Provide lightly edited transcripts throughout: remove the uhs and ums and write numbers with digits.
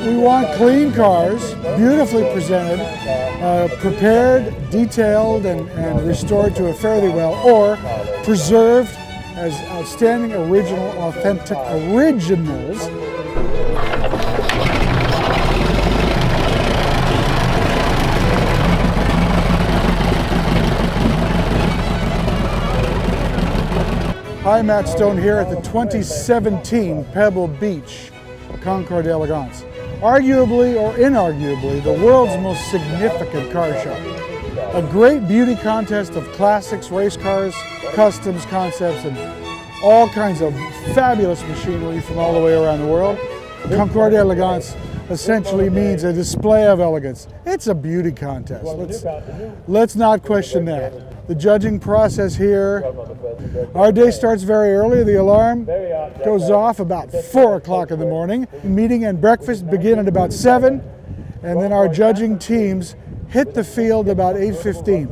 We want clean cars, beautifully presented, prepared, detailed, and restored to it fairly well, or preserved as outstanding, original, authentic originals. Hi, Matt Stone here at the 2017 Pebble Beach Concours d'Elegance. Arguably or inarguably the world's most significant car show. A great beauty contest of classics, race cars, customs, concepts, and all kinds of fabulous machinery from all the way around the world. Concours d'Elegance essentially means a display of elegance. It's a beauty contest. Let's not question that. The judging process here, our day starts very early. The alarm goes off about 4 o'clock in the morning. Meeting and breakfast begin at about 7, and then our judging teams hit the field about 8:15.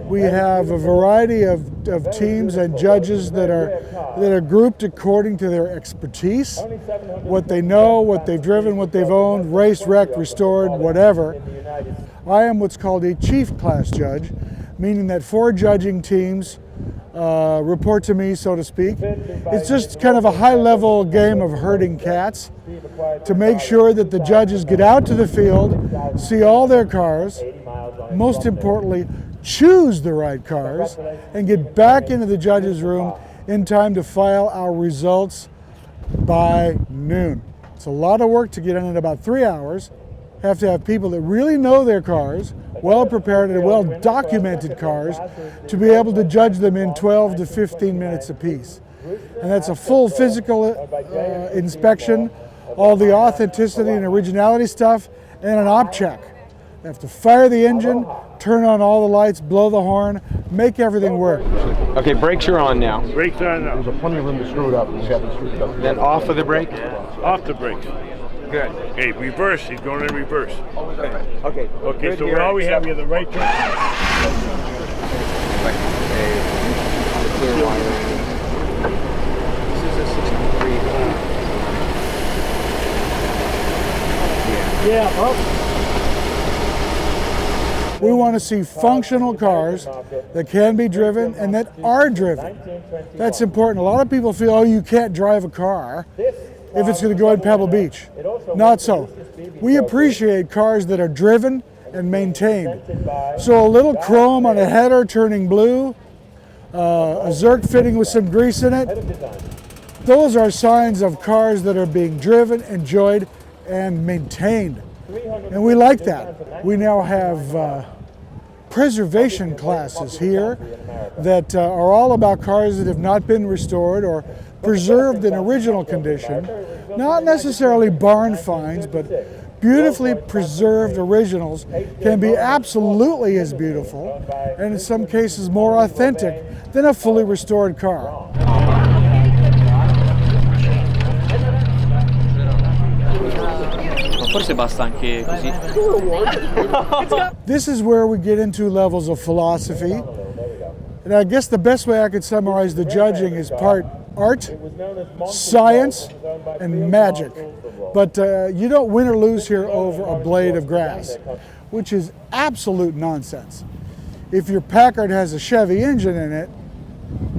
We have a variety of teams and judges that are grouped according to their expertise, what they know, what they've driven, what they've owned, raced, wrecked, restored, whatever. I am what's called a chief class judge, meaning that 4 judging teams report to me, so to speak. It's just kind of a high-level game of herding cats to make sure that the judges get out to the field, see all their cars, most importantly, choose the right cars, and get back into the judges' room in time to file our results by noon. It's a lot of work to get in about 3 hours. Have to have people that really know their cars, well-prepared and well-documented cars, to be able to judge them in 12 to 15 minutes apiece. And that's a full physical inspection, all the authenticity and originality stuff, and an op check. They have to fire the engine, turn on all the lights, blow the horn, make everything work. Okay, brakes are on now. Brakes on now. There's plenty of room to screw it up. Then off of the brake? Off the brakes. Good. Okay, reverse. He's going in reverse. Okay. Okay, so all we have, you have the right turn. Clear wire. This is a 63. Yeah. We want to see functional cars that can be driven and that are driven. That's important. A lot of people feel, oh, you can't drive a car if it's going to go in Pebble Beach. Not so. We appreciate cars that are driven and maintained. So a little chrome on a header turning blue, a Zerk fitting with some grease in it, those are signs of cars that are being driven, enjoyed, and maintained. And we like that. We now have preservation classes here that are all about cars that have not been restored or preserved in original condition. Not necessarily barn finds, but beautifully preserved originals can be absolutely as beautiful, and in some cases more authentic, than a fully restored car. Forse basta anche così. This is where we get into levels of philosophy. And I guess the best way I could summarize the judging is part art, science, and magic. But you don't win or lose here over a blade of grass, which is absolute nonsense. If your Packard has a Chevy engine in it,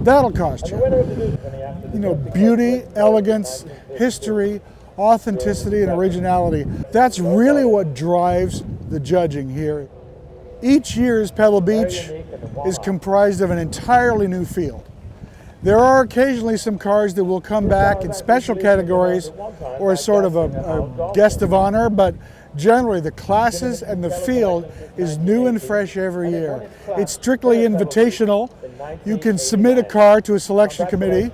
that'll cost you. You know, beauty, elegance, history, authenticity, and originality. That's really what drives the judging here. Each year's Pebble Beach is comprised of an entirely new field. There are occasionally some cars that will come back in special categories or as sort of a guest of honor, but generally the classes and the field is new and fresh every year. It's strictly invitational. You can submit a car to a selection committee,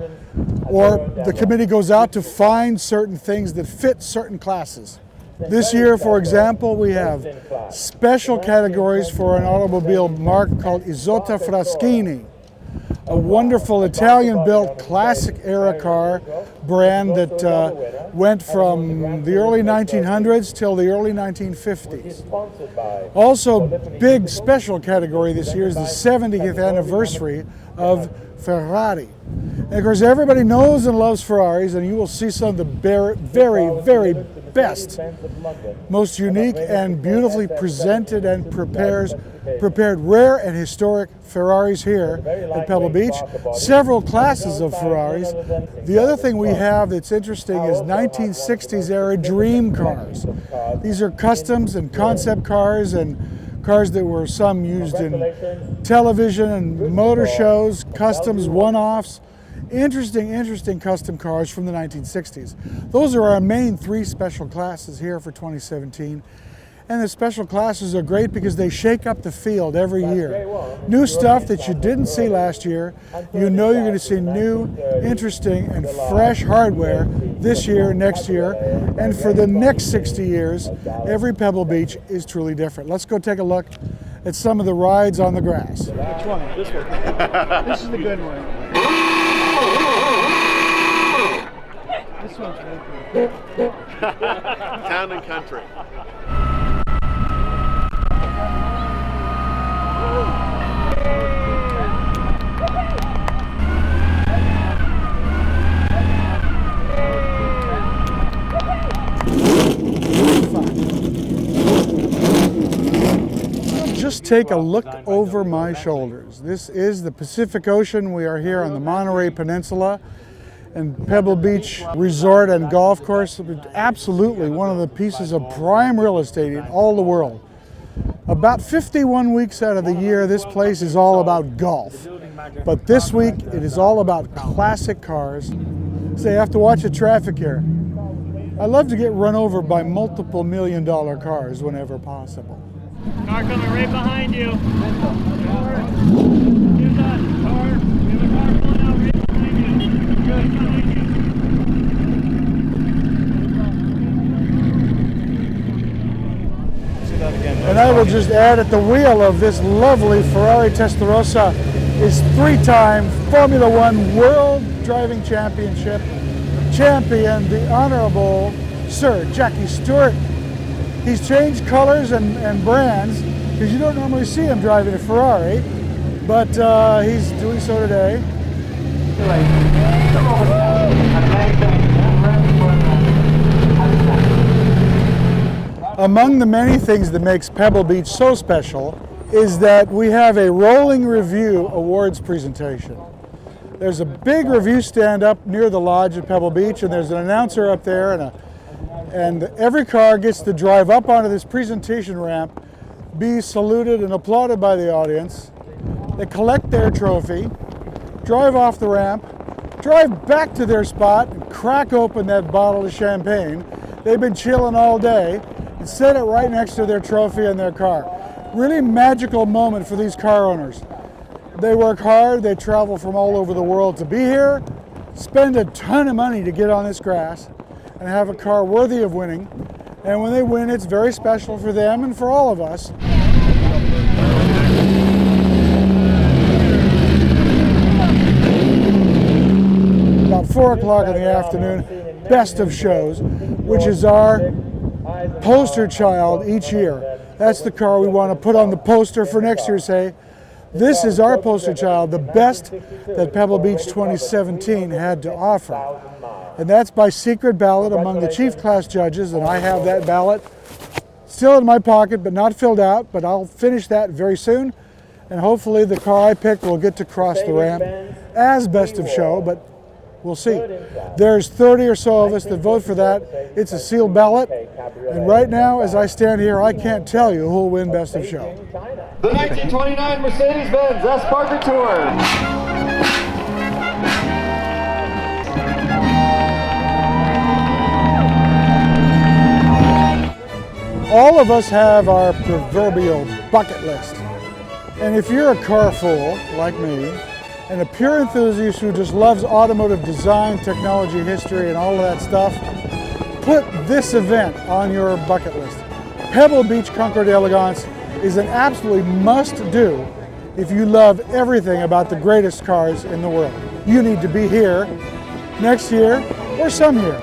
or the committee goes out to find certain things that fit certain classes. This year, for example, we have special categories for an automobile marque called Isotta Fraschini, a wonderful Italian-built classic-era car brand that went from the early 1900s till the early 1950s. Also, big special category this year is the 70th anniversary of Ferrari. And of course, everybody knows and loves Ferraris, and you will see some of the very, very best, most unique and beautifully presented and prepared rare and historic Ferraris here at Pebble Beach. Several classes of Ferraris. The other thing we have that's interesting is 1960s era dream cars. These are customs and concept cars, and cars that were some used in television and motor shows, customs, one-offs. Interesting custom cars from the 1960s. Those are our main three special classes here for 2017. And the special classes are great because they shake up the field every year. New stuff that you didn't see last year. You know you're going to see new, interesting, and fresh hardware this year, next year, and for the next 60 years. Every Pebble Beach is truly different. Let's go take a look at some of the rides on the grass. Which one? This one. This is the good one. This one's really good. Town and country. Just take a look over my shoulders. This is the Pacific Ocean. We are here on the Monterey Peninsula and Pebble Beach Resort and Golf Course. Absolutely one of the pieces of prime real estate in all the world. About 51 weeks out of the year, this place is all about golf. But this week, it is all about classic cars. So you have to watch the traffic here. I love to get run over by multiple million-dollar cars whenever possible. Car coming right behind you. Here's that car. We have a car pulling out right behind you. Right behind you. See that again. And I will just add at the wheel of this lovely Ferrari Testarossa is three-time Formula One World Driving Championship champion, the Honorable Sir Jackie Stewart. He's changed colors and brands because you don't normally see him driving a Ferrari, but he's doing so today. Among the many things that makes Pebble Beach so special is that we have a rolling review awards presentation. There's a big review stand up near the lodge at Pebble Beach, and there's an announcer up there, and every car gets to drive up onto this presentation ramp, be saluted and applauded by the audience. They collect their trophy, drive off the ramp, drive back to their spot, and crack open that bottle of champagne. They've been chilling all day and set it right next to their trophy in their car. Really magical moment for these car owners. They work hard, they travel from all over the world to be here, spend a ton of money to get on this grass, and have a car worthy of winning. And when they win, it's very special for them and for all of us. About 4 o'clock in the afternoon, Best of Shows, which is our poster child each year. That's the car we want to put on the poster for next year, say, this is our poster child, the best that Pebble Beach 2017 had to offer. And that's by secret ballot among the chief class judges, and I have that ballot still in my pocket but not filled out, but I'll finish that very soon, and hopefully the car I picked will get to cross the ramp as Best of Show, but we'll see. There's 30 or so of us that vote for that. It's a sealed ballot, and right now as I stand here I can't tell you who'll win Best of Show. The 1929 Mercedes-Benz S Parker Tour. All of us have our proverbial bucket list. And if you're a car fool like me, and a pure enthusiast who just loves automotive design, technology, history, and all of that stuff, put this event on your bucket list. Pebble Beach Concours d'Elegance is an absolutely must-do if you love everything about the greatest cars in the world. You need to be here next year or some year.